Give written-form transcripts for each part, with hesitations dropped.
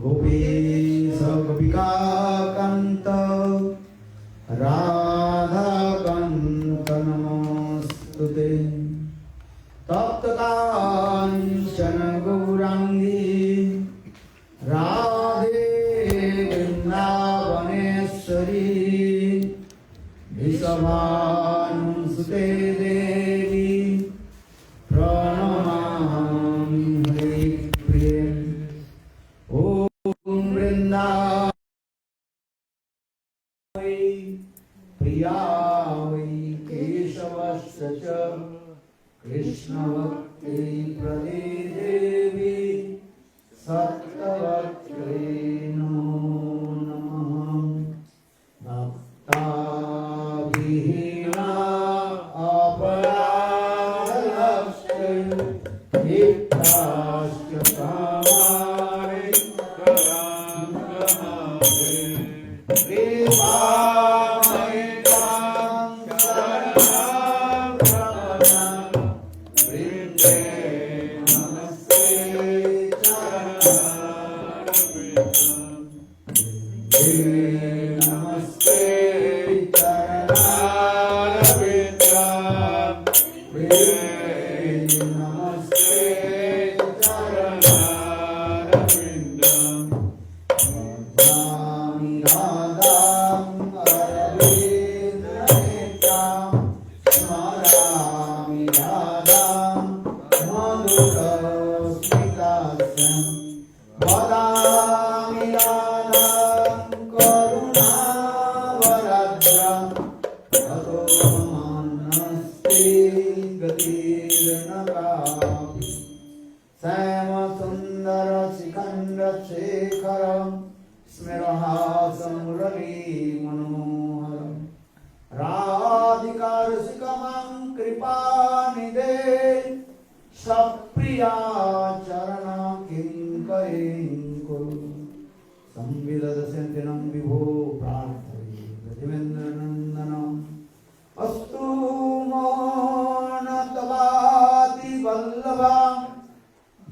गोपीश गोपिकान्त राधाकान्त नमोस्तुते। तप्तकाञ्चन गौराङ्गी राधे वृन्दावनेश्वरी वृषभानुसुते देवी प्रणमामि हरिप्रिये। ॐ वृन्दावै प्रिया वै केशवस्य च कृष्णभक्ति प्रदे देवी सत्यवत्यै नमो नमः। भक्ताभिहीना अपराधलक्ष्यै नित्याश्च कामाय कराङ्गमाय प्रेमामय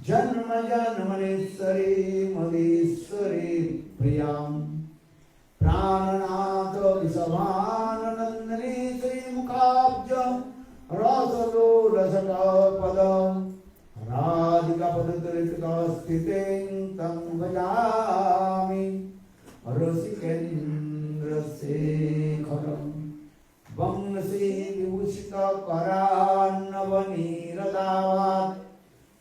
जन्म जन्मनेश्वरी मदीश्वरी प्रियां प्राणनाथ विषभाननंदिनी श्रीमुखाब्ज रसलोलसटपदं राधिकापदरितस्थितें तं भजामि रसिकेन्द्रशेखरं वंशीविभूषितकरान्नवनीरदावात्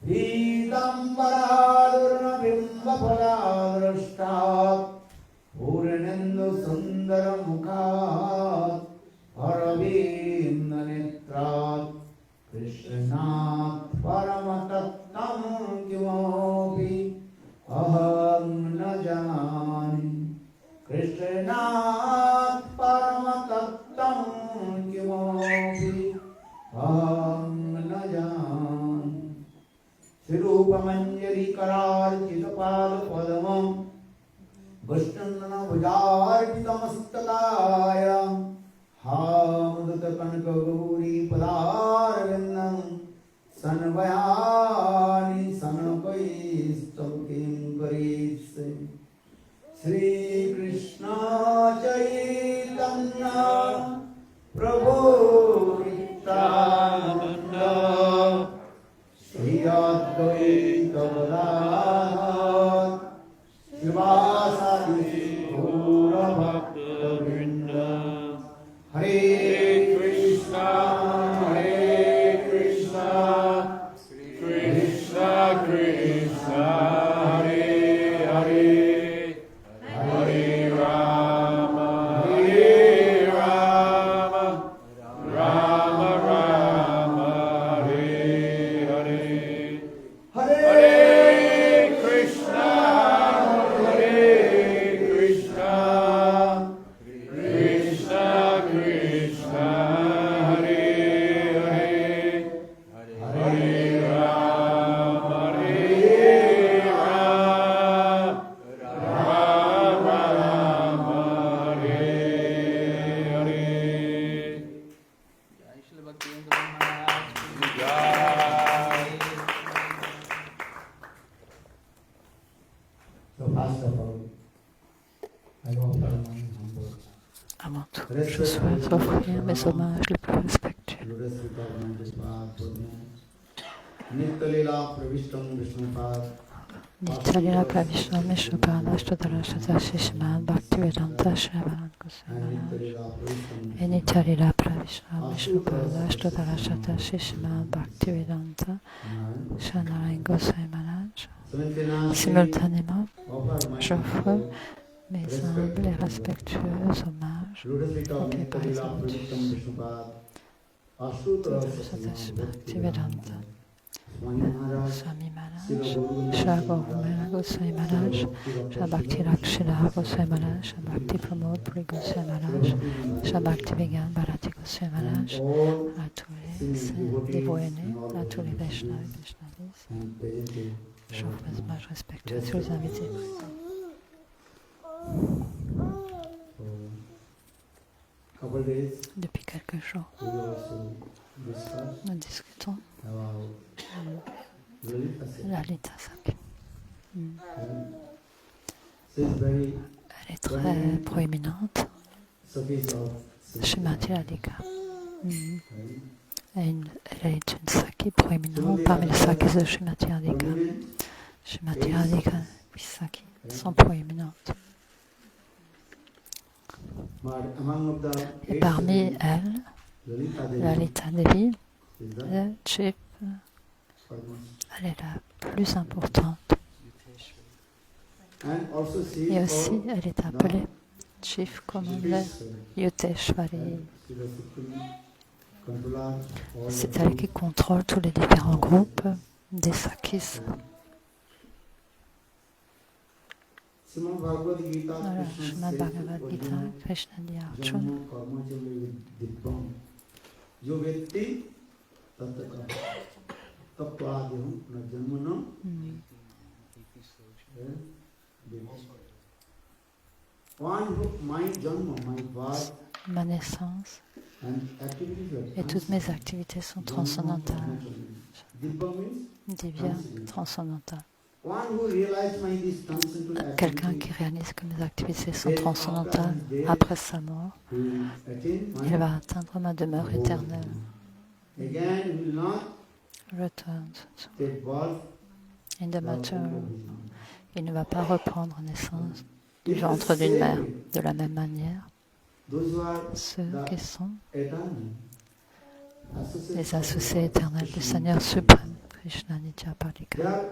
पीताम्बरारुणबिम्बफलादृष्टात् पूर्णेन्दुसुन्दरमुखात् अरविन्दनेत्रात् कृष्णात् परमतत्त्वं किमपि अहं न जानामि। कृष्णात् परमतत्त्वं किमपि अहं न जानामि। श्रीरूपमञ्जरीकरार्चितपादपद्मं वैष्णवभुजार्पितमस्तकाय हामुदतकनकगौरीपदारविन्दं सन्वयामि सनकैस्तव किङ्करीत्से। श्रीकृष्ण चैतन्य प्रभु नित्यानन्द श्री अद्वैत गदाधर श्रीवासादि गौरभक्तवृन्द। हरे कृष्णा कृष्णा कृष्णा हरे हरे हरे राम राम राम हरे हरे हरे कृष्णा हरे Avant tout, je souhaite offrir mes hommages les plus respectueux Nityalila Pravishna Vishnupada Ashtadara Shishman Bhaktivedanta Shravan Goswami et Nityalila Pravishna Vishnupada Ashtadara Shishman Bhaktivedanta Shravan Goswami Maharaj. Simultanément, j'offre mes humbles et respectueux hommages au pied Bhaktivedanta Swami Maharaj, Shagorumela Goswami Maharaj, Shabhakti Rakshila Goswami Maharaj, Shabhakti Pramod Puri Goswami Maharaj, Shabhakti Vigan Bharati Goswami Maharaj, à tous les dévots aînés, à tous les Vaishnavas et Vaishnavis. J'offre mes hommages respectueux à tous les invités. Depuis quelques jours, nous discutons Lalita Sakhi. Elle est très proéminente. Srimati Radhika. Elle est une Sakhi proéminente parmi les Sakhis de Srimati Radhika. Srimati Radhika et puis Sakhi sont proéminentes. Et parmi elles, Lalita Devi, le Chief, elle est la plus importante. Et aussi, elle est appelée Chief Commander Yuteshwari. C'est elle qui contrôle tous les différents groupes des Sakhis. Alors, Srimad Bhagavad Gita, Krishna dit à Arjuna, ma naissance et toutes mes activités sont transcendantales. Divya, transcendantale. Quelqu'un qui réalise que mes activités sont transcendantales après sa mort, il va atteindre ma demeure éternelle. Returns in the material. Il ne va pas reprendre naissance du ventre d'une mère. De la même manière, ceux qui sont les associés éternels du Seigneur suprême, Krishna Nitya Parika,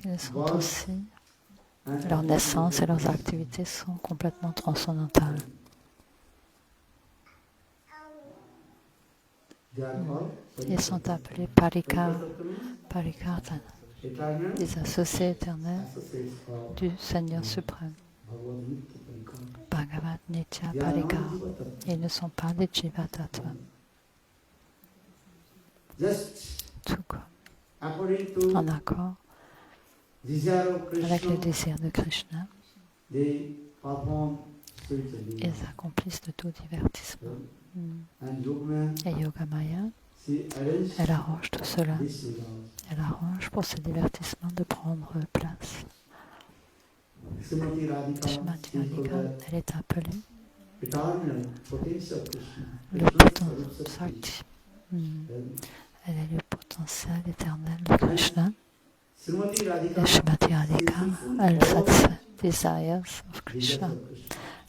ils sont aussi, leur naissance et leurs activités sont complètement transcendantales. Ils sont appelés Parikar, Parikartana, des associés éternels du Seigneur suprême. Bhagavat Nitya Parikar. Ils ne sont pas des Jiva Tattva. Tout comme, en accord avec le désir de Krishna, ils accomplissent de tout divertissement. Et Yogamaya, elle arrange tout cela. Elle arrange pour ce divertissement de prendre place. Srimati Radhika, elle est appelée le potentiel. Elle est le potentiel éternel de Krishna. Et Srimati Radhika, elle satisfait les desires of Krishna.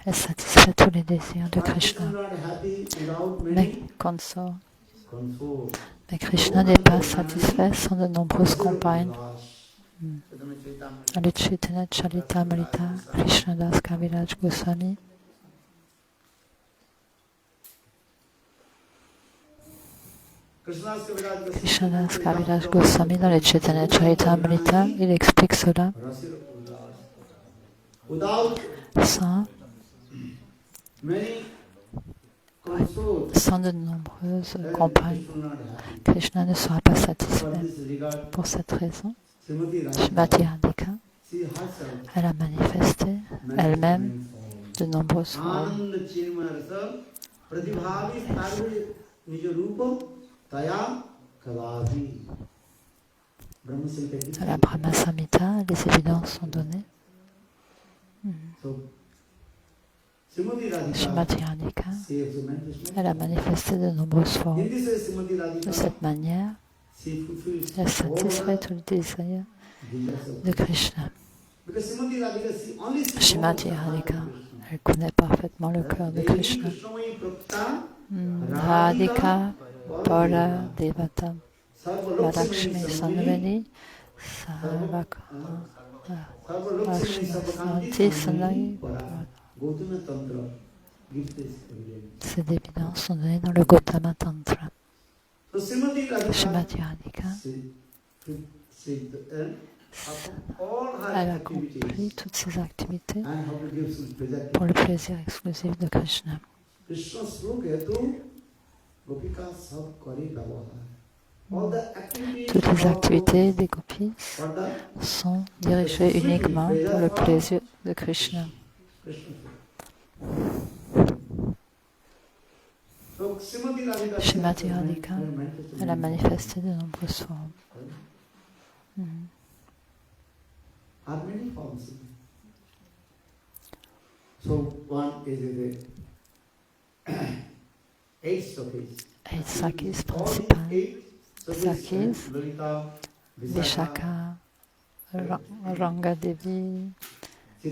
Elle satisfait tous les désirs de Krishna. Mais Krishna n'est pas satisfait sans de nombreuses compagnes. Le Chaitanya Charitamrita, Krishnadas Kaviraj Goswami. Krishnadas Kaviraj Goswami dans le Chaitanya Charitamrita, il explique cela sans de nombreuses compagnes. Krishna ne sera pas satisfait. Pour cette raison, Srimati Radhika, elle a manifesté elle-même de nombreuses fois. À la Brahma Samhita, les évidences sont données Srimati Radhika, elle a manifesté de nombreuses formes. De cette manière, elle satisfait tout le désir de Krishna. Srimati Radhika, elle connaît parfaitement le cœur de Krishna. Radhika Para Devata Lakshmi Sanvani Lakshmi Sanvani. Ces évidences sont données dans le Gautama Tantra. Srimati Radhika, elle accomplit toutes ses activités pour le plaisir exclusif de Krishna. Toutes les activités des gopis sont dirigées uniquement pour le plaisir de Krishna. Srimati Radhika, elle a manifesté de nombreuses formes. Eight Sakis principales. Sakis, Vishaka, Rangadevi,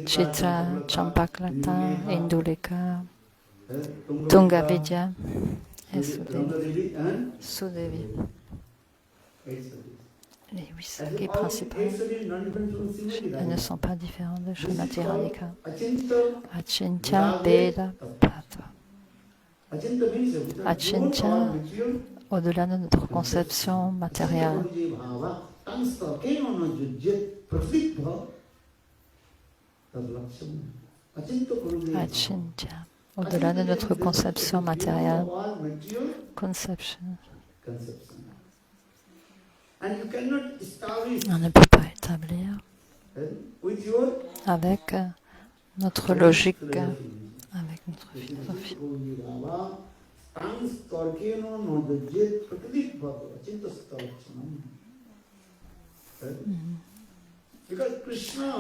Chitra, Champaklata, Induleka, Tungavidya et Sudevi. Les 8 sakis principaux, elles ne sont pas différentes de Srimati Radhika. Achintya Veda Pata. Achintya, au-delà de notre conception matérielle. Achintya, au-delà de notre conception matérielle. Conception. On ne peut pas établir avec notre logique, avec notre philosophie.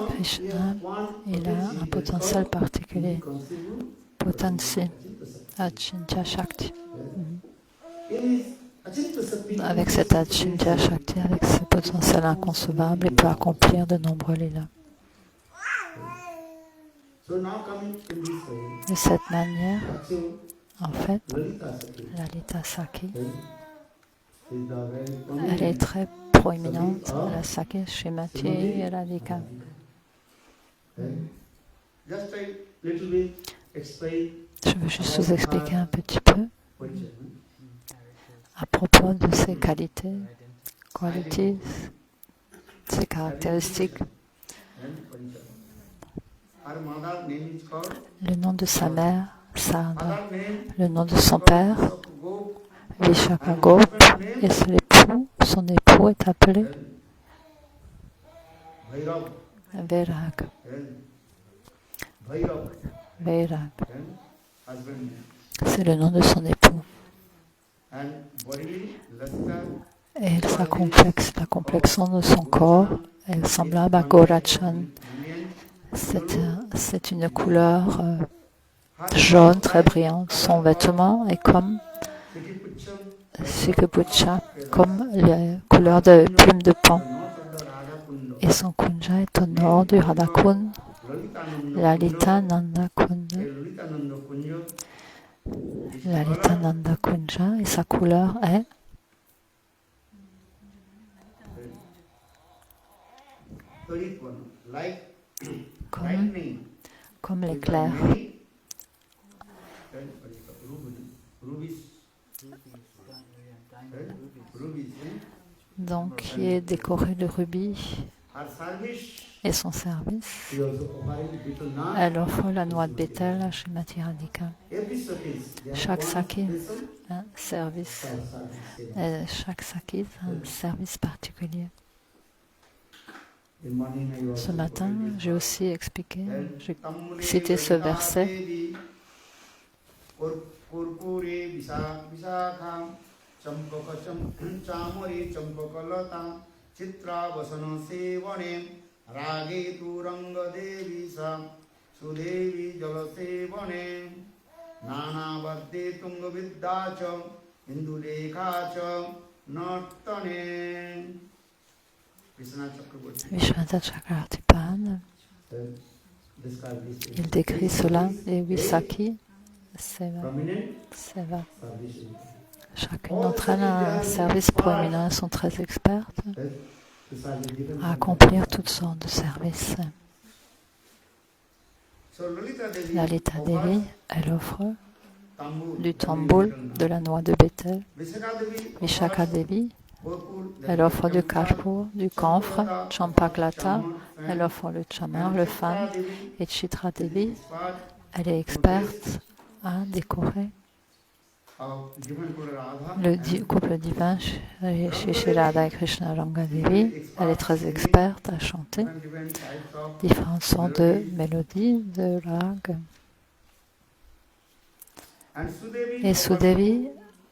Krishna, il a un potentiel particulier, potency, Achintya Shakti. Avec cet Achintya Shakti, avec ce potentiel inconcevable, il peut accomplir de nombreux lilas. De cette manière, en fait, Lalita Saki, elle est très proéminente, la Saki Srimati Radhika. Je veux juste vous expliquer un petit peu à propos de ses qualités, ses caractéristiques. Le nom de sa mère, Sarada. Le nom de son père, Vishaka Gop. Et son époux est appelé Vairag. Vairag. C'est le nom de son époux. Et la complexion de son corps est semblable à Gorachan. C'est une couleur jaune très brillante. Son vêtement est comme Shikapucha, comme les couleurs de plumes de pan. Et son kunja est au nord du Radhakund, Lalita Nanda Kunja. Lalita Nanda Kunja, et sa couleur est comme l'éclair. Donc, qui est décoré de rubis. Et son service, elle offre la noix de Bethel à Srimati Radhika. Chaque saki a un service, particulier. Ce matin, j'ai aussi expliqué, j'ai cité ce verset. Sudevi Jalasevane Nana Vardhe Tungaviddacha Indulekhacha Nartane Krishna Chakraborty. Vishwanath Chakravartipad, Describe this il décrit cela, les 8 sakis, prominent seva. service. Chacune d'entre elles a un service proéminent, elles sont très expertes à accomplir toutes sortes de services. So Lalita Devi Lalita offers Devi, elle offre tambul, du tamboul, de la noix de Bethel. Vishaka Devi Vishaka Devi, Gopur, elle offre du karpur, du camphre, champaklata, elle offre le chamar, le fan, et Chitra Devi, elle est experte à décorer le couple divin chez Shri Radha et Krishna. Ranga Devi, elle est très experte à chanter différentes sortes de mélodies, de rags. Et Sudevi,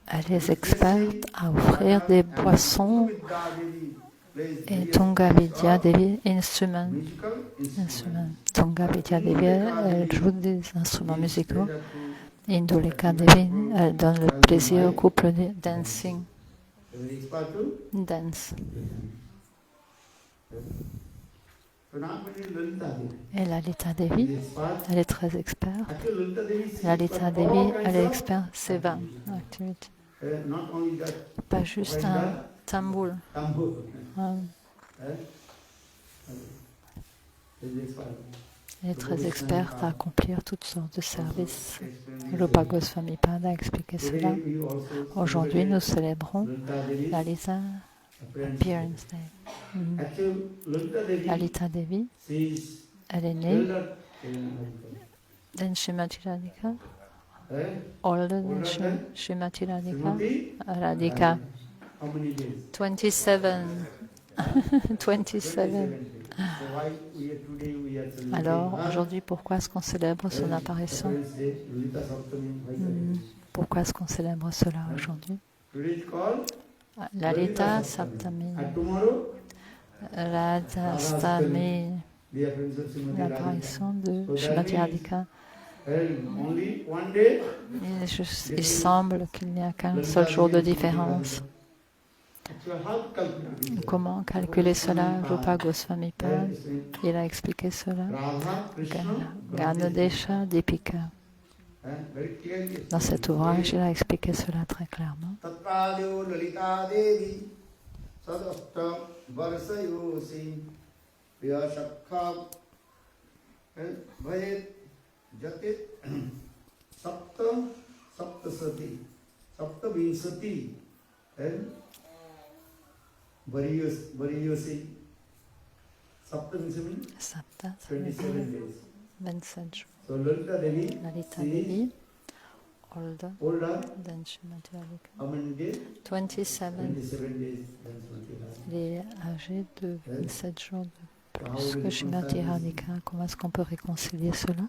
elle est experte à offrir des boissons et Tunga Vidya Devi, instruments. Tunga Vidya Devi, elle joue des instruments musicaux. Induleka Devi, elle donne le plaisir au couple de dancing. Dance. Et Lalita Devi, elle est très experte. Lalita Devi, elle est experte Seva activity. Pas juste un tamboul. Elle est très experte à accomplir toutes sortes de services. Rupa Goswami Pada a expliqué cela. Aujourd'hui, nous célébrons Lalita Appearance Day. Lalita Devi, elle est née dans Srimati Radhika, older than Srimati Radhika, Radhika 27. 27. Alors, aujourd'hui, pourquoi est-ce qu'on célèbre son apparition? Pourquoi est-ce qu'on célèbre cela aujourd'hui? Lalita Saptami, Radhastami, l'apparition de Srimati Radhika. Il semble qu'il n'y a qu'un seul jour de différence. Comment calculer cela? Rupa Goswami Pad, il a expliqué cela. Ganodesha Dipika. Dans cet ouvrage, il a expliqué cela très clairement. Sapta, 27 jours. Lalita Devi, older than Srimati Radhika. 27. Il est âgé de 27 jours de plus que Srimati Radhika. Comment est-ce qu'on peut réconcilier cela?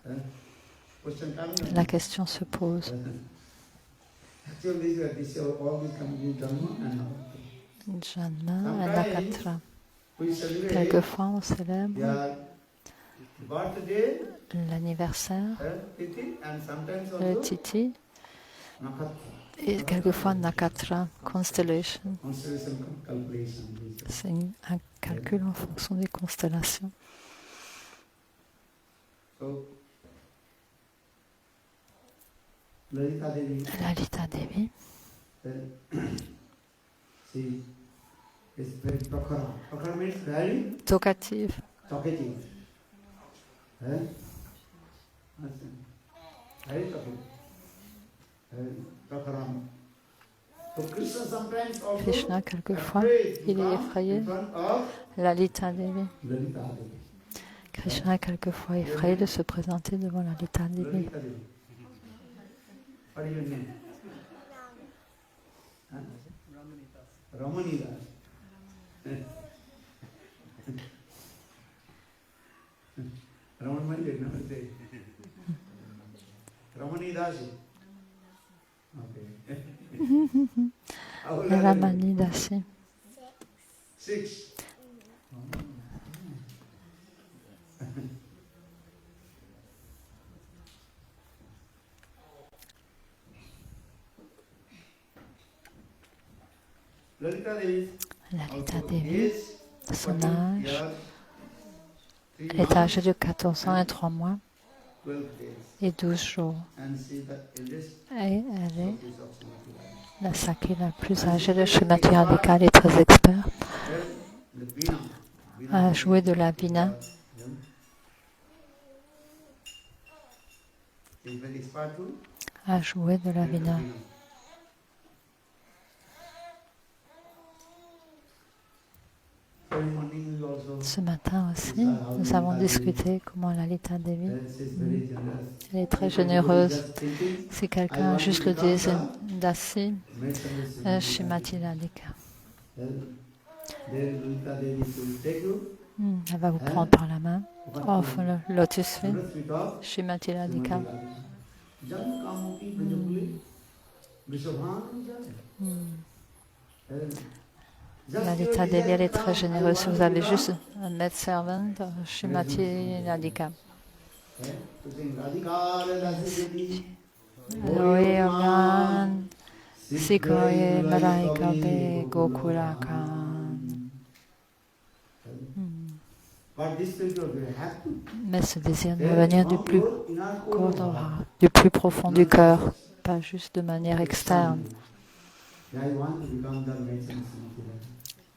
La question se pose. Janma et Nakatra. Quelquefois, on célèbre l'anniversaire, le Titi, et quelquefois Nakatra, constellation. C'est un calcul en fonction des constellations. Lalita Devi. Talkative. Krishna, quelquefois, il est effrayé. Lalita Devi. Krishna est quelquefois effrayé de se présenter devant Lalita Devi. Ramanida. Ramanidasi. Okay. Ramanidasi. 6. Lalita Devi, Lalita also Devi, age son 14 âge, years, 3 elle est âgée months, de 14 ans et 3 mois 12 days. et 12 jours. And she is the eldest Et elle est Sakhi of Srimati Radhika. la Sakhi la plus âgée de Srimati Radhika. Elle est très experte Well, the Veena, à jouer de la Vina. She is very expert too. À jouer de la Vina. Every morning we also, Ce matin aussi, nous avons discuté comment Lalita Devi, she is very generous. elle est très généreuse. Just thinking, Si quelqu'un juste le dit, Dasi, make some Srimati Radhika. Then Lalita Devi will take you. Elle va vous prendre par la main. Offre le lotus feet, First we talk, Srimati Radhika. Jan Kamuki Bajapuli, Vishwabhan Lalita Devi, elle est très généreuse. Vous avez juste un maid servant, Srimati Radhika. Aloe Ogan, Sikoye Malaikabe Gokurakan. Mais ce désir doit venir du plus du plus profond du cœur, pas juste de manière externe.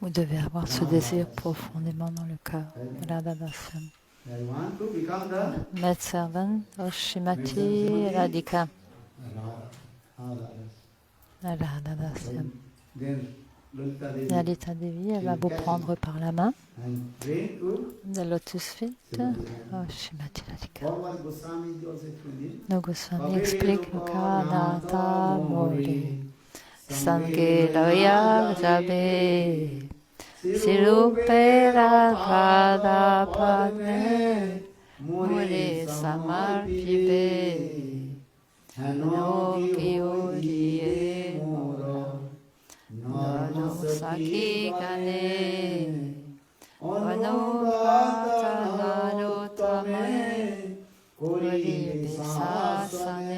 Vous devez avoir ce désir profondément dans le cœur. Radhadasyam. Maid servant of Srimati Radhika. Radhadasyam. Lalita Devi, elle va vous prendre par la main. The Lotus Feet of Srimati Radhika. Nos Goswami explique le Kanata Mori. Sange Loya Jabe. Sirupera Radha Padme. Mure Samar Pibe. Hanoki Odiye Mora. Nano Saki Gane. Vanobhata Narotame. Kori Visasane.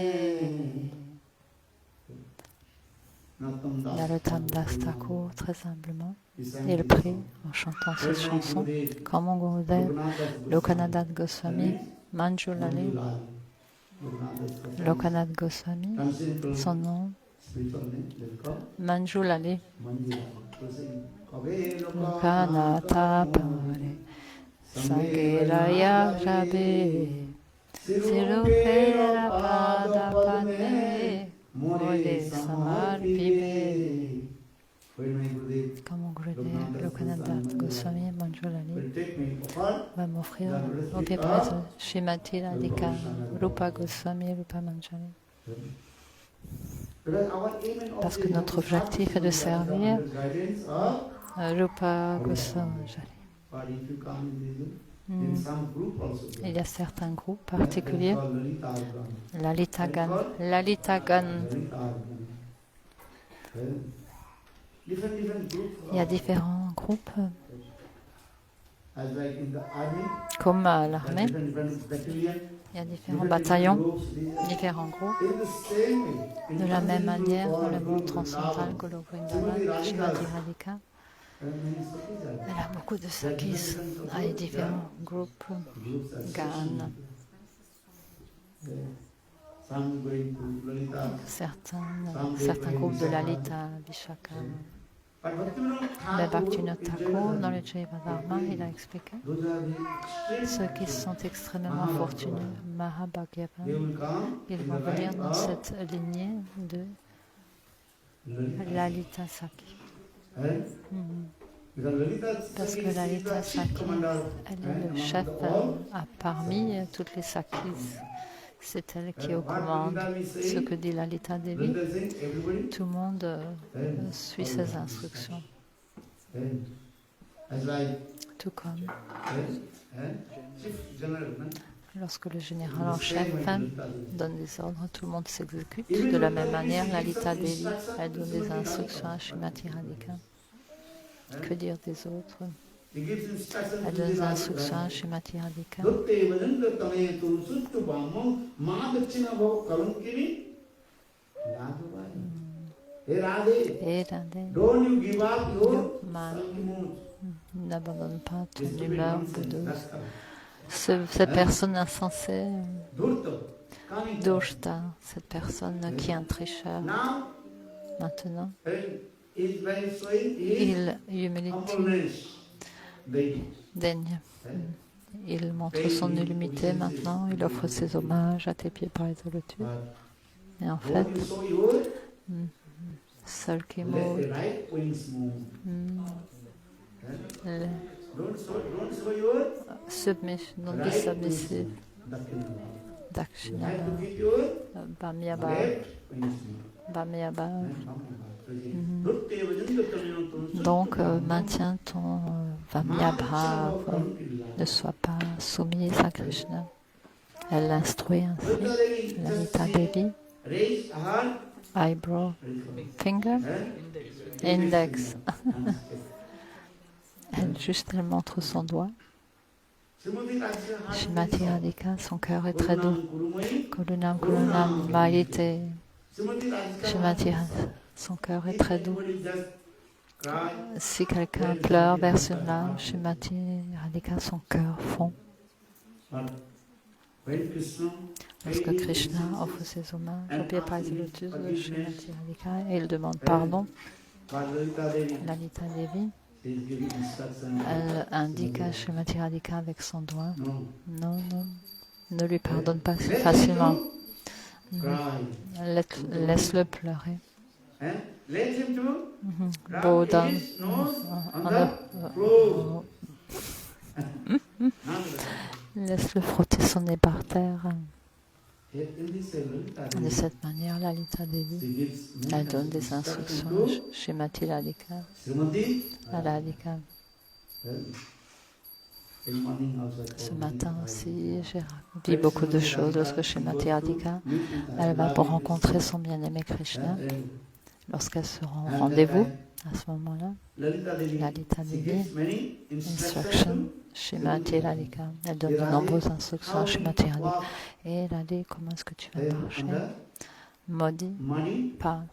Narottam Das Thakur, très humblement, il prie en chantant cette chanson, comme mon Gurudev, Lokanath Goswami, Manjulali. Lokanath Goswami, son nom, Manjulali. Lokanatha Pare, Sangiraya Jabe, Sirupera Pada Padme. Mole Samar Pibe. Comme mon Gurudev, Lokanath Goswami Manjulali va m'offrir au pied présent Srimati Radhika, Rupa Goswami, Rupa Manjari. Parce que notre objectif est de servir Rupa Goswami Manjari. Il y a certains groupes particuliers, Lalita Gan. Il y a différents groupes, comme à l'armée, il y a différents bataillons, différents groupes. De la même manière, dans le monde transcendantal, Golok Vrindavan, Srimati Radhika, elle a beaucoup de sakis et différents groupes, GAN. Certains groupes de Lalita, Vishaka. Mais Bhaktivinoda Thakur, dans le Jayavadharma, il a expliqué ceux qui sont extrêmement fortunés, Mahabhagyavan, ils vont venir dans cette lignée de Lalita Sakhi. Parce que Lalita Sakhi, elle est le chef parmi toutes les Sakhis. C'est elle qui est aux commandes. Ce que dit Lalita Devi, tout le monde suit ses instructions. Tout comme lorsque le général en chef donne des ordres, tout le monde s'exécute. De la même manière, Lalita Devi, elle donne des instructions à Srimati Radhika. Que dire des autres? Elle donne des instructions à Srimati Radhika. Hey Radhe, Et Radhe, don't you give up your Marie, sulky mood. n'abandonne pas ton This stupid humeur nonsense, boudeuse. that's all. Cette personne insensée, Dhurta, coming. Dushta, cette personne qui est un tricheur, Now, maintenant, is by showing his il humility, humbleness. They daigne. Il montre son humilité maintenant, il offre ses hommages à tes pieds par les lotus. Et en fait, don't you show your seul qui let move, the right wings move. le- Don't show your submission, don't be right wings submissive, move. Dakshina. You Dakshinaba, have to keep your Bamyaba, left wings move. Bamyaba. Dhurte vajangatamayotam Donc, maintiens ton Vamyabha, ne sois pas soumis à Krishna. Elle l'instruit ainsi, Lalita Devi, raise her eyebrow, finger, index. Elle montre son doigt. Shrimati Radhika, son cœur est très doux. Kurunam Kurunam Mayite. Shrimati Radhika, son cœur est très doux. Si quelqu'un pleure, verse une larme, Shrimati Radhika, son cœur fond. Lorsque Krishna offre ses hommages au pied par les lotus de Shrimati Radhika et il demande pardon, Lalita Devi, elle indique à Shrimati Radhika avec son doigt, non, ne lui pardonne pas si facilement. Laisse-le pleurer. Bow down. Laisse-le frotter son nez par terre. De cette manière, Lalita Devi, elle donne des instructions à Shrimati Radhika, à Radhika. Ce matin aussi, j'ai dit beaucoup de choses lorsque Shrimati Radhika, elle va pour rencontrer son bien-aimé Krishna. Lorsqu'elle sera au rendez-vous, à ce moment-là, Lalita Devi, instruction, Shrimati Radhika. Elle donne de nombreuses instructions à Shrimati Radhika. Et elle a dit, comment est-ce que tu vas marcher? Modi, path.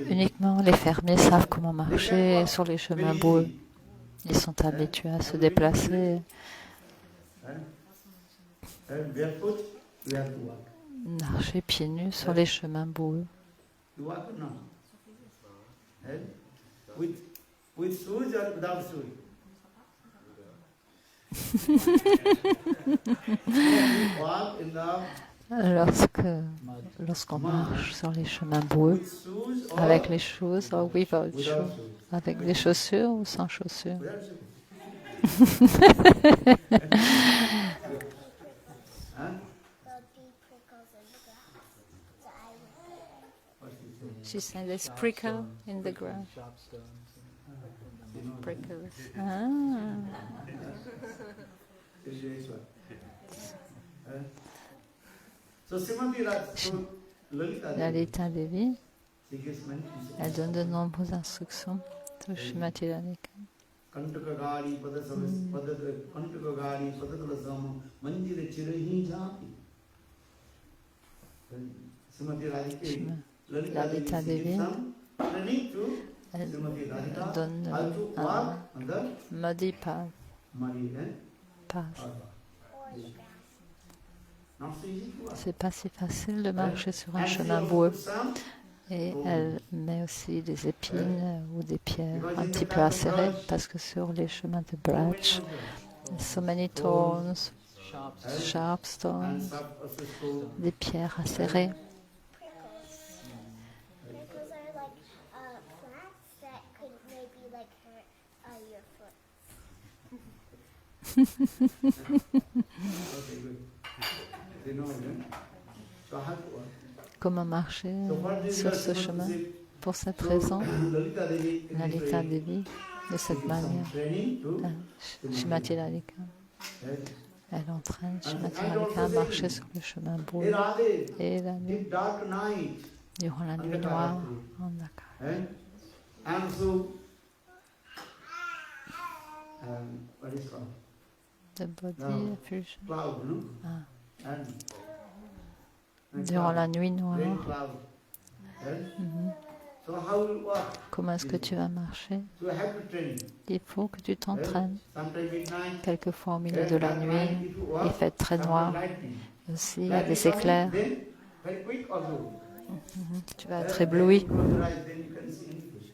Uniquement les fermiers savent comment marcher sur les chemins boueux. Ils sont habitués à se déplacer. Marcher pieds nus sur les chemins boueux. Lorsqu'on marche sur les chemins boueux, avec les shoes, or without shoes, avec des chaussures ou sans chaussures. She said there's prickle in the ground. Prickles. Ah. Lalita Devi, elle donne de nombreuses instructions sur Shrimati Radhika. Lalita Devi, elle donne un muddy path. C'est pas si facile de marcher sur un chemin boueux. Et elle met aussi des épines ou des pierres un petit peu acérées parce que sur les chemins de Braj, so many thorns, sharp stones, des pierres acérées. Comment marcher sur ce chemin? Pour cette raison, Lalita Devi, de cette manière, Shrimati Radhika, elle entraîne Shrimati Radhika à marcher sur le chemin boueux. Et la nuit, durant la nuit noire, en Dakar. The body fusion. durant la nuit rain noire. cloud. Mhm. So how will what? Comment est-ce que tu vas marcher? So I have to train. Il faut que tu t'entraînes. Sometime midnight. Quelquefois au milieu de la nuit, il fait très noir. Aussi, il y a des éclairs. Very quick also. Tu vas être ébloui. Close your eyes, then you can see anything.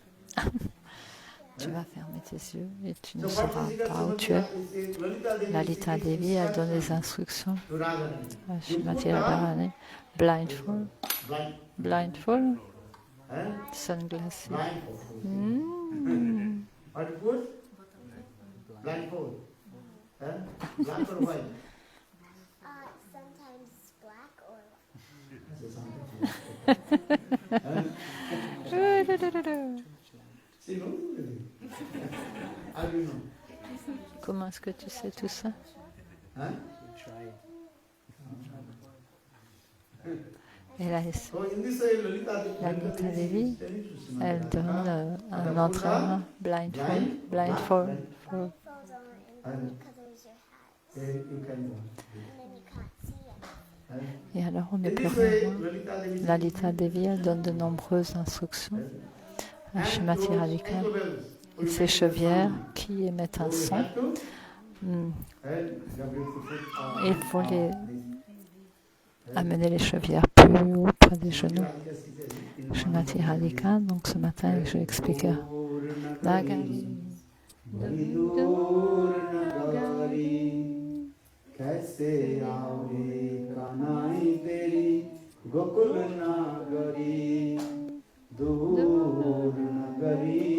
Tu vas fermer tes yeux et tu ne So sauras Bhaktisiddhar pas où tu es. Samadhi Lalita Devi a donné des instructions to Radharani. à Srimati Radharani. Blindfold, Blind. blindfold, Huh? sunglasses. Blindfold. Mm. What is good? Blindfold. Huh? Black or white? Sometimes black or See, no? How do you know? Comment est-ce que tu sais tout ça? Huh? Et là, So in this way, Lalita Devi, elle donne un Radha entraînement blindfold, blindfold. falls on and you covers your eyes You can go. and then you can't see it. Et alors on ne In peut this rien way, voir. Lalita Devi, elle donne de nombreuses instructions à Srimati Radhika. Et ces chevrières qui émettent un son, il faut les amener les chevrières plus haut près des genoux. Srimati Radhika, donc ce matin, je vais expliquer. Nagari. कैसे आओगे कनाई तेरी गोकुल नगरी दूर नगरी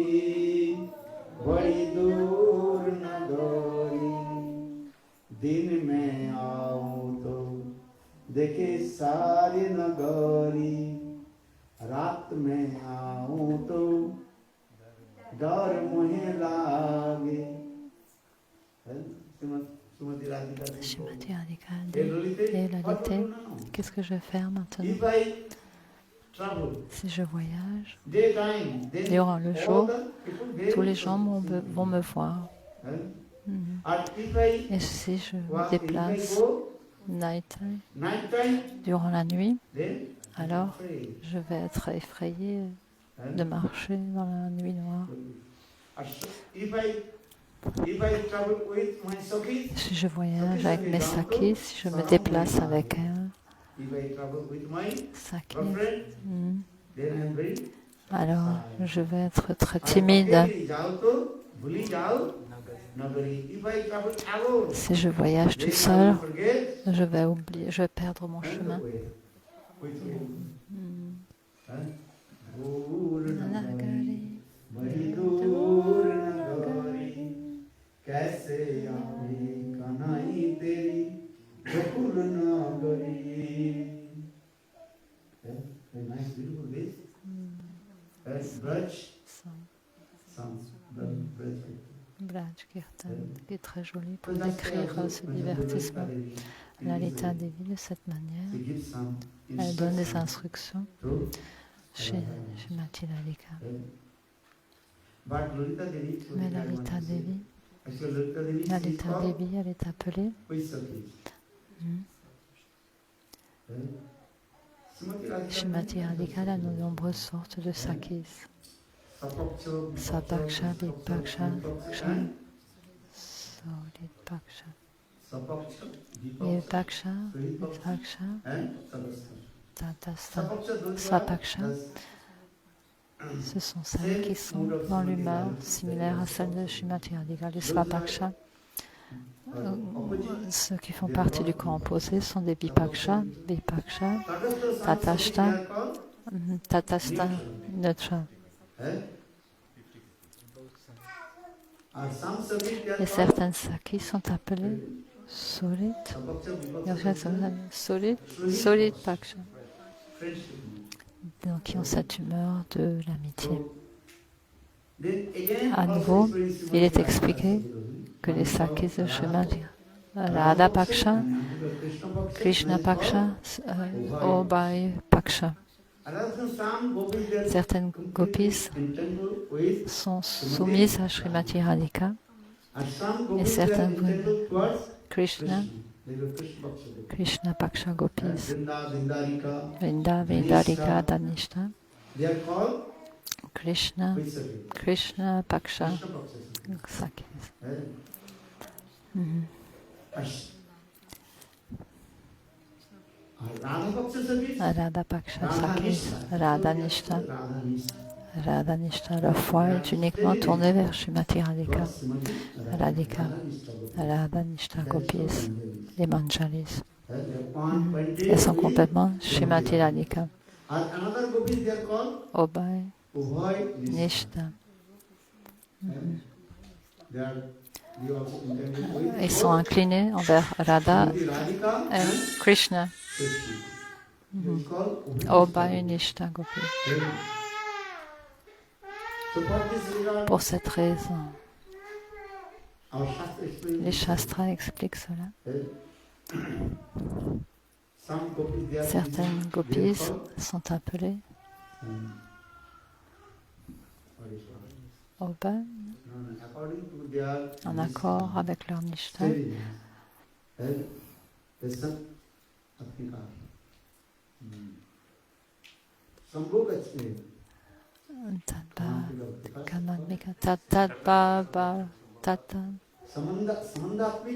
बड़ी दूर नगरी दिन में आऊं तो देखे सारी नगरी रात में आऊं तो डर मुझे लागे Srimati Radhika Srimati Radhika dit, et Lalita, qu'est-ce que je vais faire maintenant? Si je voyage, durant le jour, tous les gens vont me voir. Et si je me déplace nighttime, durant la nuit, alors je vais être effrayé de marcher dans la nuit noire. Si je voyage avec mes sakis, si je me déplace avec elles, sakis, alors je vais être très timide. Si je voyage tout seul, je vais oublier, je vais perdre mon chemin. कैसे आवे कनाई तेरी गोकुल नगरी nice beautiful ways Braj Braj Kirtan, qui est très joli pour décrire ce divertissement. Lalita Devi, de cette manière, elle donne des instructions chez Srimati Radhika. Mais Lalita Devi, elle est appelée Srimati Radhika a de nombreuses sortes de sakis. Sapaksha, Vipaksha, Solidpaksha. Vipaksha, Vipaksha, Tatastha, Swapaksha. Ce sont celles qui sont dans l'humeur similaire à celle de Srimati Radhika. Les Swapaksha, ceux qui font partie du corps opposé sont des Vipaksha, Tatastha, neutre. Et certaines sakis sont appelées solid, solid paksha, donc qui ont cette humeur de l'amitié. À nouveau, il est expliqué que les sakis de Srimati Radha Paksha, Krishna Paksha, Obai Paksha. Certaines gopis sont soumises à Srimati Radhika et certaines Krishna Krishna Paksha Gopis, Vrinda, Vindarika, Vrinda, Vindarika, Dhanishta, they are called Krishna, Vaisakhi. Krishna Paksha Krishna Paksha. Sakhis. Ash. Radha Paksha Sakhis. Radha Paksha Sakhis, Radha Nishta. Radha Nishta. Radha Nishta, leur foi est uniquement tournée vers Srimati Radhika, Radhika, Radha Nishta Gopis, les Manjalis. Elles sont complètement Srimati Radhika. And another gopis they are called Obhay, Ubhay Nishta. Nishta. They are they also intended with Ils sont inclinés envers Radha Srimati Radhika et and Krishna. Krishna. It's called Obhay Nishta Gopis. So for this reason, Pour cette raison, our Shastra explains les Shastras expliquent cela. some gopis they are Certaines they are gopis called, sont appelées what is it? Obhay According to their en accord avec leur Nishta. Sambhog explained. Tadba, Kamadmika, Tatbaba, Tata,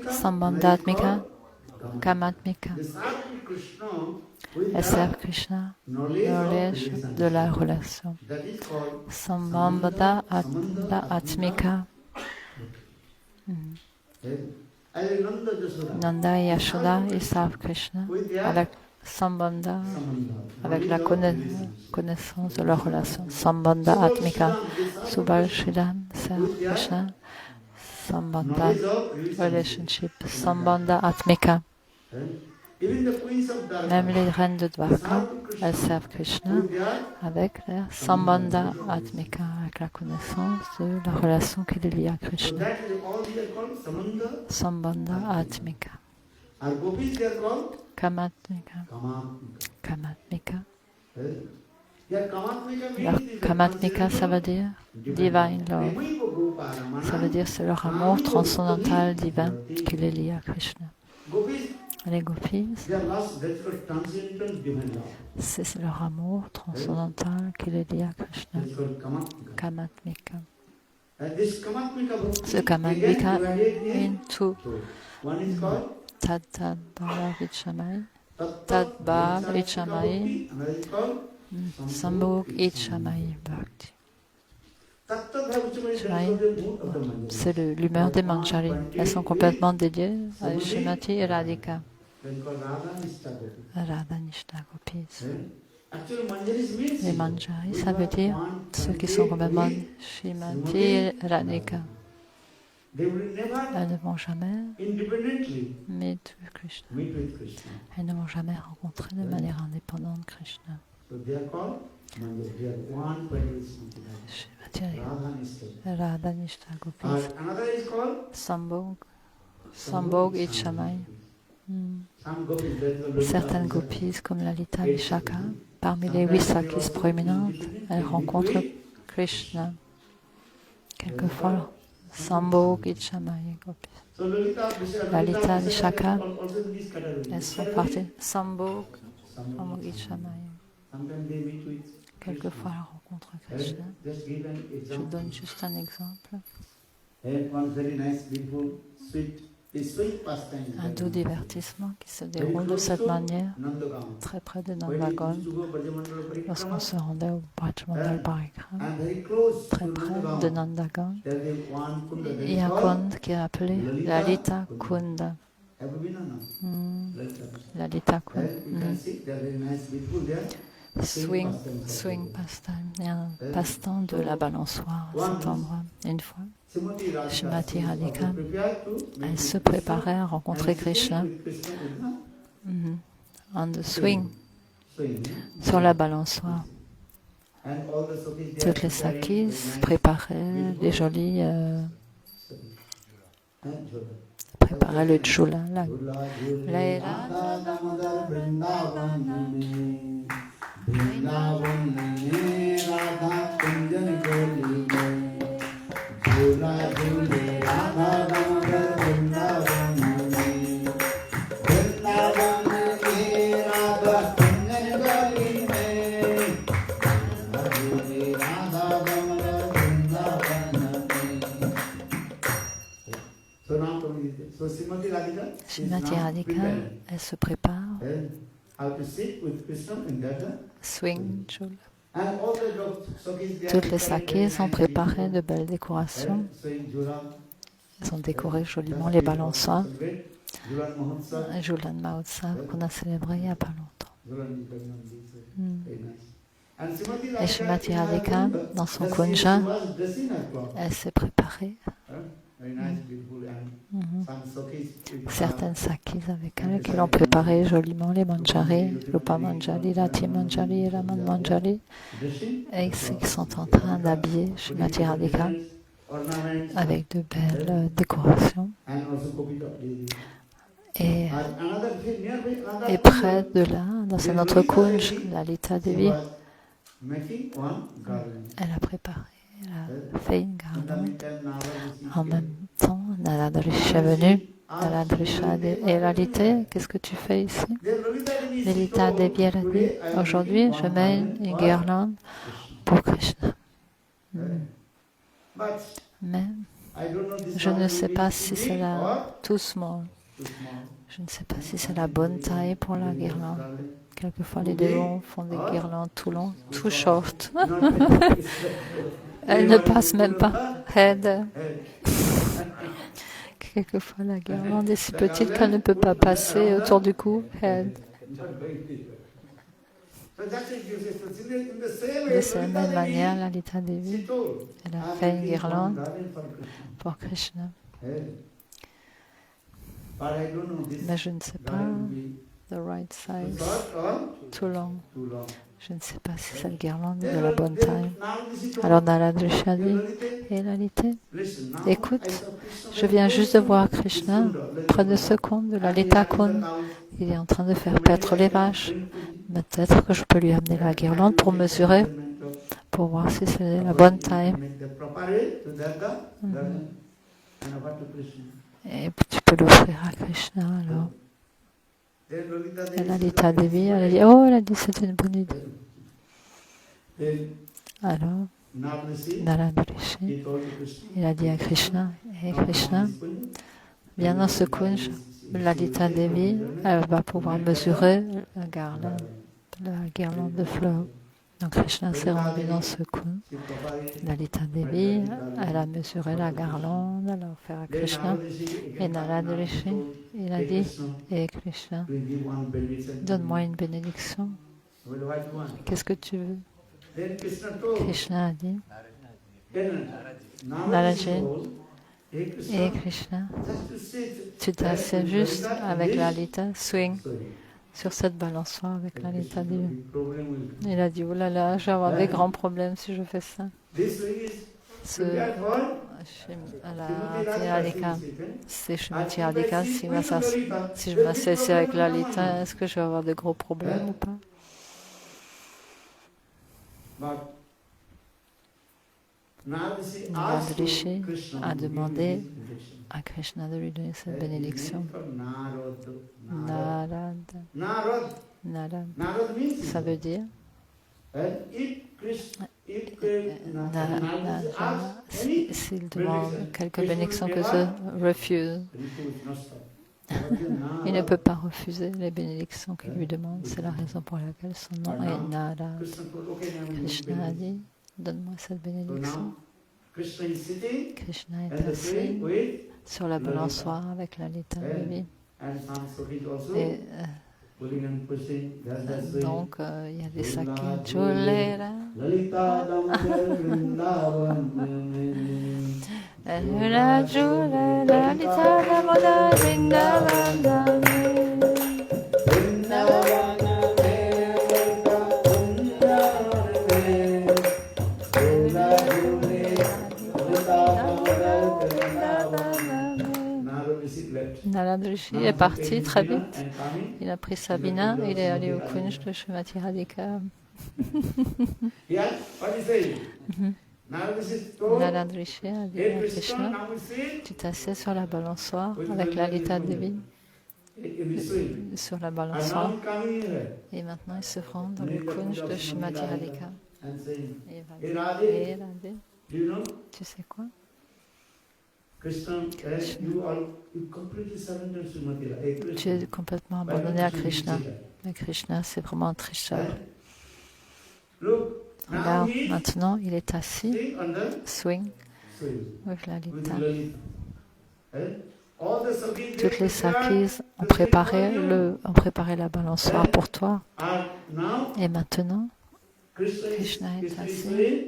Sambandhatmika, Kamatmika. Elles servent Krishna, knowledge de la relation. Sambandha Atmika. Nanda et Yashoda, ils servent Krishna avec Sambandha, avec la connaissance de leur relation. Sambandha Atmika. Subal Shridham serve Krishna. Sambandha relationship. Sambandha Atmika. Même les reines de Dwarka, elles servent Krishna avec leur Sambandha Atmika, avec la connaissance de la relation qui les lie à Krishna. Sambandha Atmika. Kamatmika. Kamatmika. Alors, Kamatmika, ça veut dire divine love. Ça veut dire c'est leur amour transcendantal divin qui les lie à Krishna. Les gopis, c'est leur amour transcendantal qui les lie à Krishna. Kamatmika. Ce Kamatmika into Tadbhava Vichamai, Tadbhava Vichamai, Sambhog Ichamai Bhakti. C'est l'humeur des Manjari. Elles sont complètement dédiées à Srimati et Radhika. Radha Nishta Gopis. Les Manjari, ça veut dire ceux qui sont complètement Srimati et Radhika. Elles ne vont jamais meet with Krishna. Elles ne vont jamais rencontrer de manière indépendante Krishna. Radha Nishta Gopis. Sambhog Ichamai. Certaines gopis comme Lalita Vishaka, parmi les 8 sakis proéminentes, elles rencontrent Krishna. Quelquefois, Sambhog Ichamai Gopis. Lalita Vishaka, elles sont parties. Sambhog Ichamai. Quelquefois, elles rencontrent Krishna. Je donne juste un exemple. Un doux divertissement qui se déroule de cette manière, très près de Nandagon, lorsqu'on se rendait au Brajmandal Parikram, très près de Nandagon, il y a un kund qui est appelé Lalita Kunda. Lalita Kunda. Swing pastime. Il y a un passe-temps de la balançoire à cet endroit. Une fois, Srimati Radhika, elle se préparait à rencontrer Krishna on the swing, sur la balançoire. Toutes les sakis préparaient les jolis, préparaient le chula. So Srimati Radhika is Srimati now Radhika, preparing. elle se prépare, How to sit with Krishna in Gada. swing, jul. And all the sakis, they are Toutes les preparing sakis very sont nicely. préparées de belles décorations. So in Jura, Elles ont décoré joliment just les before balançoires. celebrate, Julan Mahotsav, Un Julan Mahotsav qu'on a célébré il n'y a pas longtemps. Julan Nityananda, Hmm. very nice. And Srimati Et Radhika, Srimati in her Radhika, room, dans son just kunja, she was dressing her cloth. elle s'est préparée. Very nice, beautiful, and Mhm. some sakis with Certaines sakis avec elle qui l'ont préparé joliment, les manjari, Rupa Manjari, Rati Manjari, Raman Manjari, dressing, et qui sont en train d'habiller Srimati Radhika ornaments, avec de belles décorations. and also Kopika Devi. Et, And another thing, nearby, another et près de là, dans un autre kunj, Lalita she Devi, was making one garland. elle a préparé, elle a fait une In the garde. meantime, Narada Rishi En came. même temps, Narada Rishi est venu. Narada Rishi a dit, et Lalita, qu'est-ce que tu fais ici? Then Lolita Devi, she Lalita told, Devi, elle a dit, "Today I am aujourd'hui, making je one mets garland une for guirlande Krishna." pour Krishna. Eh, But Mais I don't know this je ne garland sais will pas be si too c'est big la or too small. too small. Je ne sais pas si c'est la bonne taille pour la guirlande. Quelquefois, les dévots font des guirlandes tout longs, tout short. Elle ne passe même pas. Head. Quelquefois, la guirlande est si petite qu'elle ne peut pas passer autour du cou. Head. De cette même manière, Lalita Devi, elle a fait une guirlande pour Krishna. Mais je ne sais pas the right size, too long. Je ne sais pas si cette guirlande est de la bonne taille. Alors Narada Rishi a dit, et Lalita, écoute, je viens juste de voir Krishna près de ce conte de Lalita Kund. Il est en train de faire paître les vaches. Peut-être que je peux lui amener la guirlande pour mesurer, pour voir si c'est la bonne taille. Et puis tu peux l'offrir à Krishna alors. Et Lalita Devi, elle a dit, oh, elle a dit, c'est une bonne idée. Alors, Narada Rishi, il a dit à Krishna, et Krishna, viens dans ce kunj, Lalita Devi, elle va pouvoir mesurer la guirlande de fleurs. Donc Krishna s'est rendu dans ce kunj. Lalita Devi, elle a mesuré la guirlande, elle a offert à Krishna. Et Narada Rishi, il a dit, et Krishna, donne-moi une bénédiction. Qu'est-ce que tu veux? Krishna a dit, Naraji, et Krishna, tu t'assieds juste avec Lalita, swing sur cette balançoire avec Lalita Devi. Il a dit, oh là là, je vais avoir des grands problèmes si je fais ça. C'est Srimati Radhika, si je m'associe avec Lalita, est-ce que je vais avoir de gros problèmes ou pas? Narada Rishi a demandé à Krishna de lui donner cette bénédiction. Narad, ça veut dire s'il demande quelques bénédictions que je refuse, il ne peut pas refuser les bénédictions qu'il lui demande. C'est la raison pour laquelle son nom est Narad. Krishna a dit, donne-moi cette bénédiction. Krishna est assis sur la balançoire avec Lalita Devi. Et donc, il y a des sakis. Chulera. Lalita Chulera, Lalita Damoda, Vrindavan. Narada Rishi est parti très vite. Il a pris Sabina, il est allé au kunj de Srimati Radhika. Narada Rishi a dit à Krishna, tu t'assieds sur la balançoire avec Lalita Devi, sur la balançoire. Et maintenant il se rend dans le kunj de Srimati Radhika. Et il va dire, tu sais quoi? Krishna, you completely surrender to Srimati Radha. Tu es complètement abandonné à Krishna. Mais Krishna, c'est vraiment un tricheur. Look, now Regarde, he maintenant, il est assis, sitting on the swing, swing avec la with lita. Lalita. All the Sakis, Toutes les sakis ont préparé la balançoire pour toi. are now Et maintenant, Krishna Krishna is est assis swaying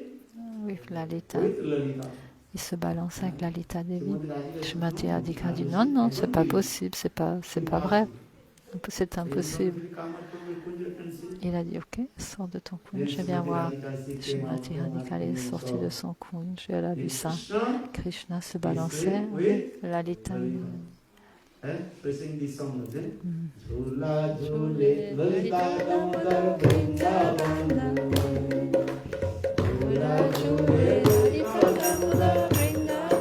avec la lita. with Lalita. Il se balance avec la lita Devi. Srimati Radhika Shrimati Radhika dit non, non, c'est pas possible, c'est pas vrai. C'est impossible. Il a dit ok, sors de ton kunj, je viens voir. Shrimati Radhika est sortie de son kunj et elle a vu ça. Krishna se balançait avec la lita. So sing this song, Jhula Jhule Lalita Damodar Vrindavan. Jhula Jhule Lalita Damodar Vrindavan.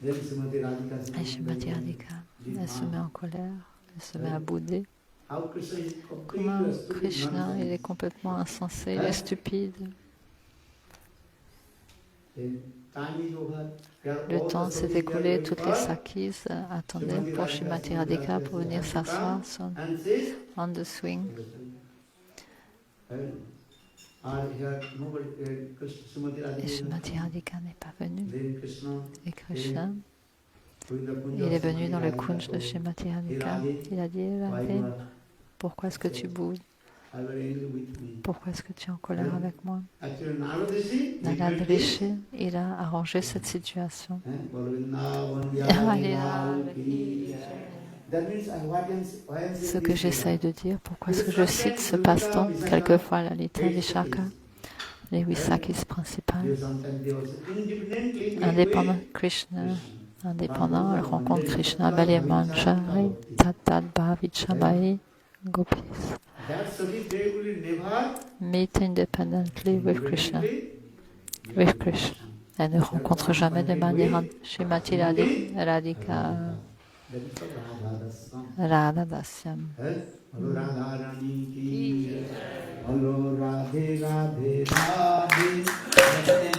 Then Srimati Radhika Et Shrimati Radhika, elle se met en colère, elle se met à bouder. how Krishna is Comment completely stupid, Krishna, il est nonsense. complètement insensé, il est stupide. Then time is over. Le temps s'est écoulé, toutes les sakis attendaient pour Shrimati Radhika pour venir s'asseoir And says, on the swing. Et Shrimati Radhika n'est pas venu. Et Krishna, il est venu dans le kunj de Shrimati Radhika. Il a dit, Radhe, pourquoi est-ce que tu boudes? Pourquoi est-ce que tu es en colère avec moi? Narad Rishi, il a arrangé cette situation. Ce que j'essaye de dire, pourquoi est-ce que je cite ce passe-temps, quelquefois la Lita Vishaka, les 8 sakis principales, indépendant Krishna, indépendant, elle rencontre Krishna, Bali Manjari, Tatat Bhavichamai, Gopis. Meet independently with Krishna. Elle ne rencontre jamais de manière Shrimati Radhika Radha Dasyam. Jai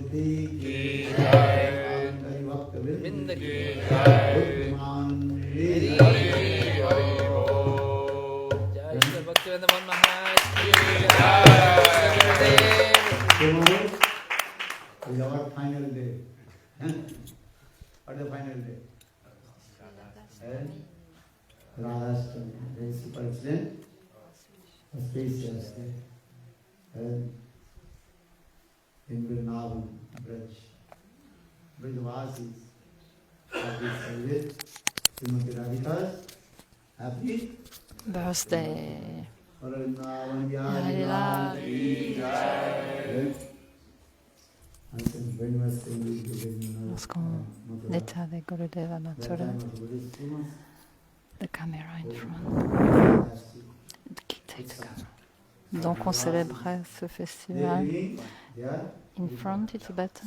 Murti की ki जय, Hरि Bhakta बिंद की जय, हरि हरि बोल। जय श्री भक्तिवेदांत महाराज की जय। गुरुदेव। Tomorrow is our final day. What is the final day? Radhashtami, very super excellent, auspicious day. And in Vrindavan, Braj, Brajvasis, happy celebrate Srimati Radhika's happy Birthday. Vrindavan Hari Lal ki jai. I think very much thank you. Lorsqu'on est avec Gurudev à Mathura, the camera in front, take the camera. Donc on célébrait ce festival in front, it's better.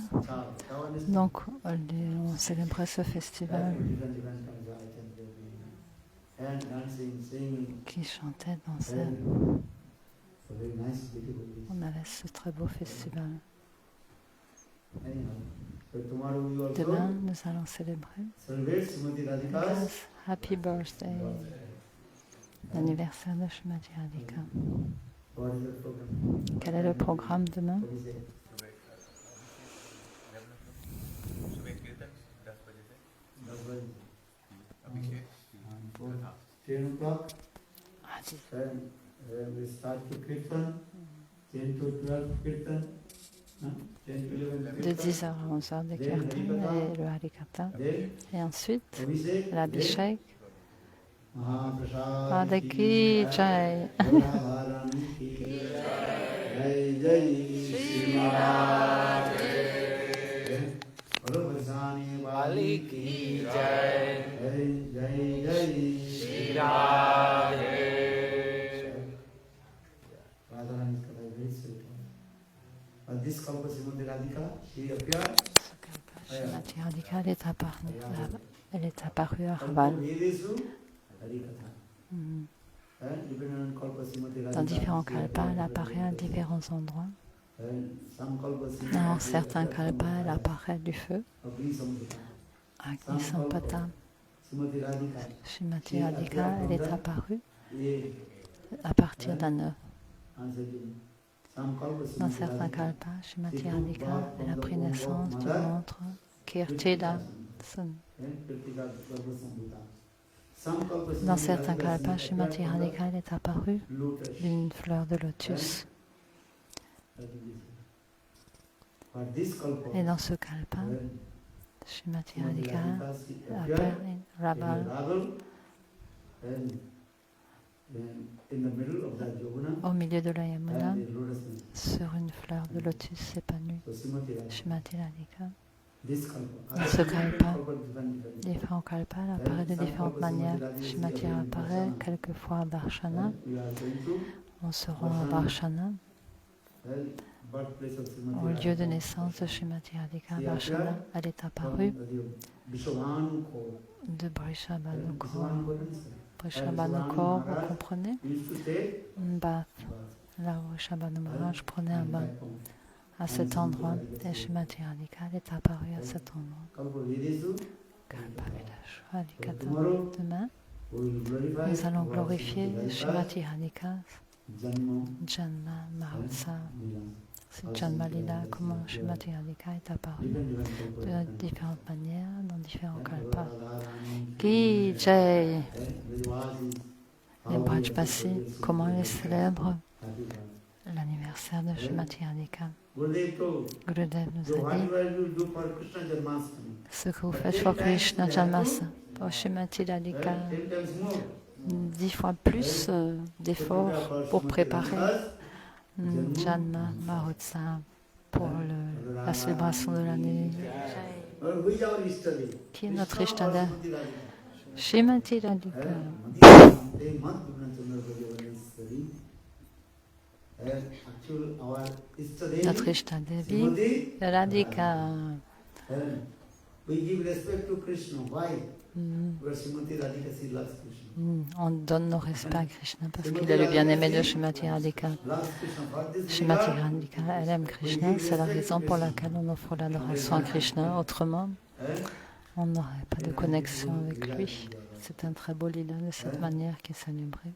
Donc on célébrait ce festival qui chantait, dansait. On avait ce très beau festival. Demain, nous allons célébrer Radhika's Happy Birthday, l'anniversaire de Srimati Radhika. Quel est le programme demain? We start to kirtan, 10 to 12 kirtan, 10 to 11 De 10h à 11h de Kirtan et le Harikatha. Et ensuite, l'Abhishek. Radha ki jai. Jai Jai Shri Radhe. Bharsani Bali ki jai. Jai Jai Shri Radhe. Radharani is very sweet. But this Kalpa Srimati Radhika, she appeared. Srimati Radhika, elle est apparue à Raval. Dans différents kalpas, elle apparaît à différents endroits. Dans certains kalpas, elle apparaît du feu. Agni Sampata. Srimati Radhika, elle est apparue à partir d'un œuf. Dans certains kalpas, Srimati Radhika, elle a pris naissance du ventre Kirtida. Dans certains kalpas, Srimati Radhika est apparue d'une fleur de lotus. Et dans ce kalpa, Srimati Radhika apparaît Raval au milieu de la Yamuna sur une fleur de lotus s'épanouit. Srimati Radhika. Dans ce kalpa, différents kalpas, elle apparaît de différentes manières. Srimati apparaît quelquefois à Varshana. On se rend à Varshana, au lieu de naissance de Srimati Radhika à Varshana. Elle est apparue de Brishabhanukor. Brishabhanukor, vous comprenez? Bath. Là où Shabhanu Maharaj prenait un bain. À cet endroit, et Srimati Radhika est apparue à cet endroit. Kalpa Vilash Radhikata. Demain, nous allons glorifier Srimati Radhika's Janma Mahotsav. C'est Janma Lila, comment Srimati Radhika est apparue de différentes manières, dans différents kalpas. Ki Jai. Les Brajbasis, comment ils célèbrent l'anniversaire de Srimati Radhika. Gurudev nous a dit ce que vous faites pour Krishna Janmasa, pour Srimati Radhika, 10 fois plus d'efforts pour préparer Janma Mahotsav pour la célébration de l'année. Qui est notre Ishtada? Srimati Radhika. Notre Ishtadevi, Radhika. Where Srimati Radhika, she loves Krishna. On donne nos respects à Krishna parce qu'il est le bien-aimé de Srimati Radhika. Loves Krishna. For this Srimati regard, Radhika, elle aime Krishna, c'est la raison pour laquelle on offre l'adoration à Krishna. Autrement, on n'aurait pas de connexion avec lui. C'est un très beau lila de cette manière qui est célébré.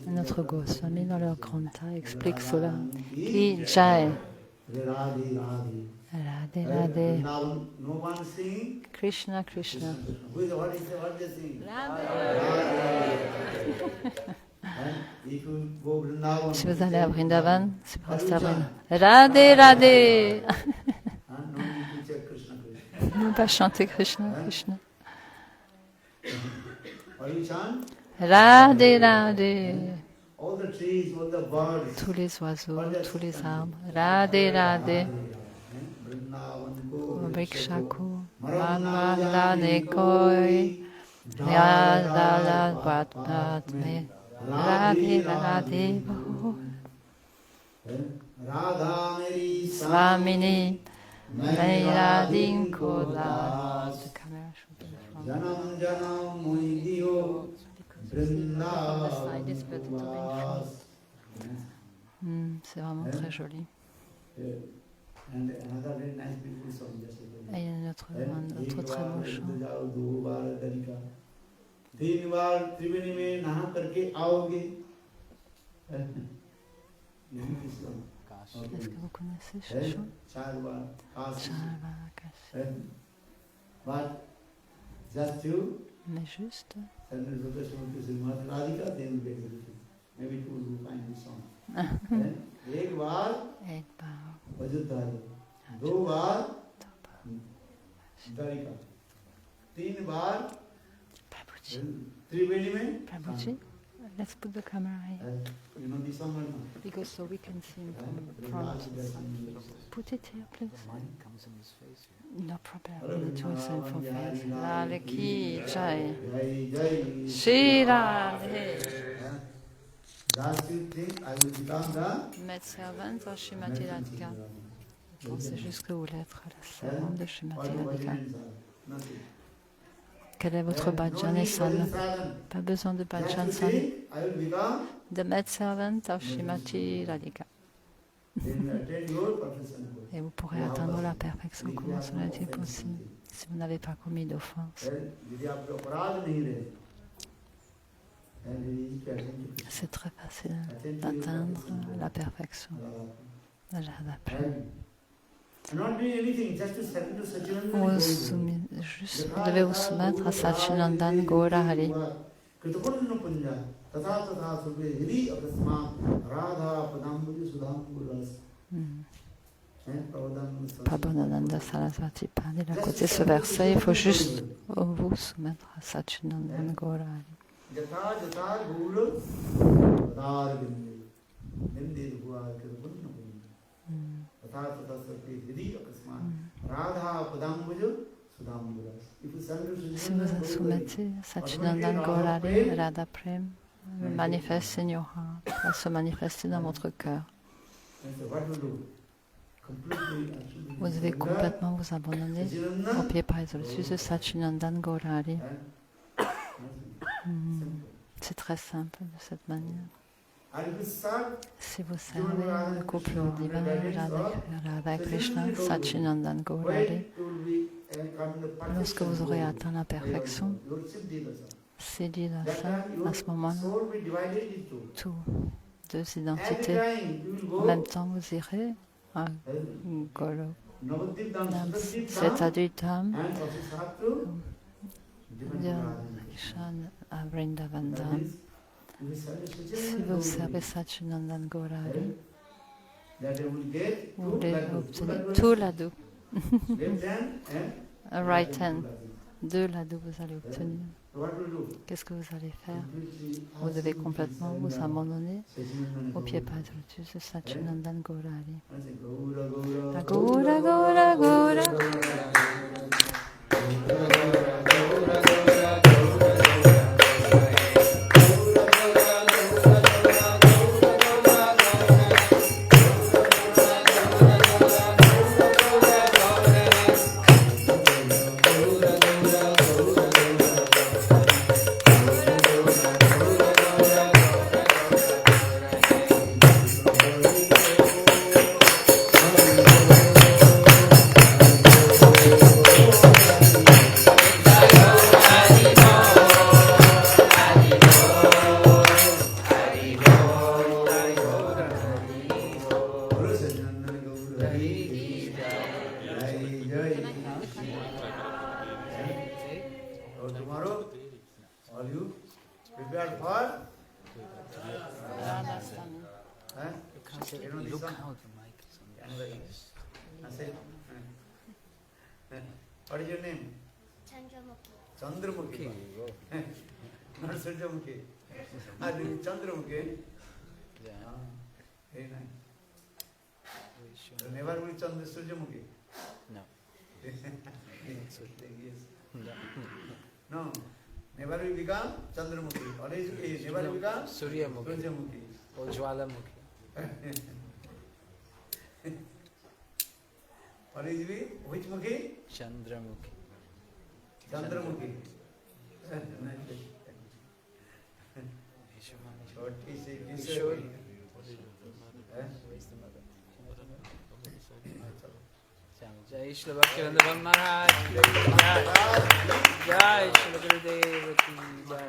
Notre Goswami, dans leur Grantha, explique cela. Ki Jai, Radhe, Radhe Radhe. Radhe, Now, no one sing. Krishna Krishna. What they sing? If you go Vrindavan, Si vous allez à Vrindavan, si vous restez à Vrindavan, Radhe Radhe. no need to check Krishna, Krishna. Ne pas chanter Krishna Krishna. Or you chant, Radhe Radhe. all the trees, all the birds. Tous les oiseaux, tous les arbres. Radhe Radhe. Vrindavan, go, Vrikshaku, Manvanda Nekoi, Yadala Vatme, Radhe Radhe Bo, Radha Meri Swamini, Meiradin Kola. Janam Janam Mohidiyo Vrindavan. C'est vraiment très joli. And another very nice beautiful song just like Et il y a un autre très beau chant. तीन बार त्रिवेणी में नहा करके आओगे Est-ce que vous connaissez ce chant? चार बार Kashi Charvakasi. but just you Mais juste, and Srimati Radhika then will be executed. Maybe two will find this song. एक बार Ekbar, वजुधारी दो बार द्वारिका तीन बार Prabhuji. त्रिवेणी में Prabhuji, let's put the camera here. you know this song or not? Because so we can see him from front. Put it here, please. No problem. We need to listen from face. Radhe ki jai. Jai Jai Shri Radhe. Just you think I will become the Maître servante à Srimati Radhika. Pensez jusqu'où vous l'être la servante de Srimati Radhika. Quel est votre bhajan et sadhana? Pas besoin de bhajan sadhana. I will become The maid servant of Srimati Radhika. then you attend your profession. Et vous pourrez atteindre la perfection. Comment cela est possible si vous n'avez pas commis d'offense? यदि आप अपराध नहीं रहे then it is easy to attend to C'est très facile d'atteindre la perfection. Radha Prem. And not doing anything, just to surrender to Satchidananda Vous Gaura. vous devez vous soumettre à Satchidananda Gaura Hari. Kritapunya पुंजा तथा तथा सुबे यदि अकस्मात् राधा पदाम्बुज सुधाम्बुज रस Prabodhananda Sarasvati Padi, à côté de ce verset, il faut juste vous soumettre à Satchidananda Gaura Hari. जथा जथा गौर पदार बिंदे बिंदे हुआ कृतपुण्य पुंजा तथा तथा सुबे यदि अकस्मात् राधा पदाम्बुज सुधाम्बुज रस. If you surrender to Si vous vous Satchidananda soumettez à Satchidananda Gaura Hari, Radha Prem manifeste in your heart, va se manifester dans votre cœur. Vous devez complètement vous abandonner au pied par dessus de Satchidananda Gaura Hari. C'est très simple de cette manière. Si vous servez le couple divin Radha Krishna, Satchidananda Gaura Hari, lorsque vous aurez atteint la perfection, Siddhi Dasa, à ce moment-là, tous deux identités, en même temps vous irez à Golok, c'est-à-dire à Vrindavan. Si vous servez Satchidananda Gaura Hari, vous allez obtenir tout l'adou. Right hand, deux ladous vous allez obtenir. Qu'est-ce que vous allez faire? Vous devez complètement vous abandonner au pied pas de Satchidananda Gaura Hari. Gaura Gaura Gaura Hari ki jai. Jai So tomorrow, all you prepared for? Huh? You know this Look one? how the mic is on. Anybody? Say. What is your name? Chandramukhi. Chandramukhi. Okay. Not Surjamukhi. Chandramukhi. Yeah. Very nice. We should- So never will Chandra Surjamukhi. No. Yes. No. No. Never will become Chandramukhi. Always never will become Suryamukhi. Surjamukhi. Or Jwalamukhi. Always be which Mukhi? Chandramukhi. Chandramukhi. Vishwamukhi. Choti se Vishwa. kisi. Where's the mother? Jai Shri Bhaktivedanta Bhagwan Maharaj ki jai. Jai Shri Gurudev ki jai.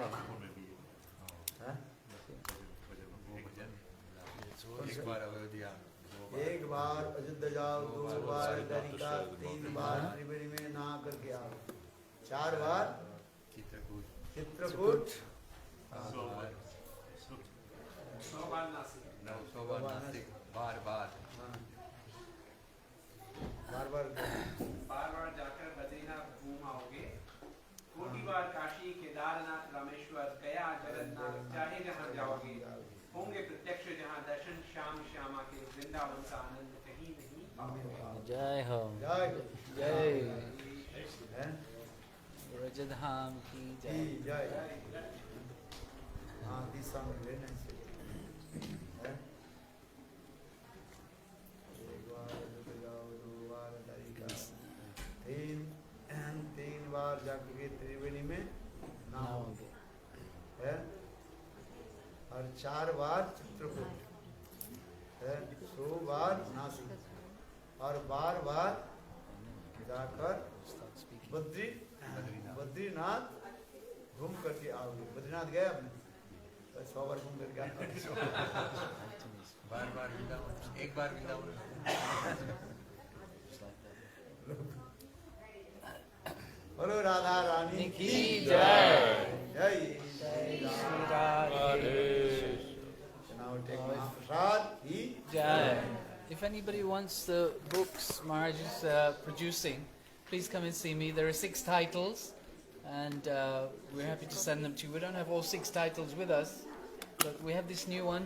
एक बार अयोध्या जाओ, दो बार द्वारिका, तीन बार त्रिवेणी में नहा करके आओ, चार बार चित्रकूट, बार बार बार जाकर बद्रीनाथ घूम आओगे, कोटि बार काशी केदारनाथ रामेश्वर गया जगन्नाथ चाहे जहाँ जाओगे, होंगे प्रत्यक्ष जहाँ दर्शन श्याम श्यामा के वृंदावन का आनंद कहीं नहीं पाओगे। Jai Ho. जय Jai. हैं? Rajadham ki जी jai. जय हाँ दिस सॉन्ग वेरी नाइस हैं? एक बार अयोध्या जाओ, दो बार द्वारिका, तीन बार जाकर के त्रिवेणी में नहाओगे, है और चार बार चित्रकूट है, 100 बार नासिक और बार बार जाकर बद्रीनाथ घूम करके आओगे। बद्रीनाथ गए आपने? 100 बार घूम करके आओगे। बार बार वृंदावन, एक बार वृंदावन। बोलो राधा रानी की जय. जय Now take Mahaprasad की Jai. If anybody wants the books Maharaj is producing, please come and see me. There are 6 titles, and we're happy to send them to you. We don't have all 6 titles with us, but we have this new one,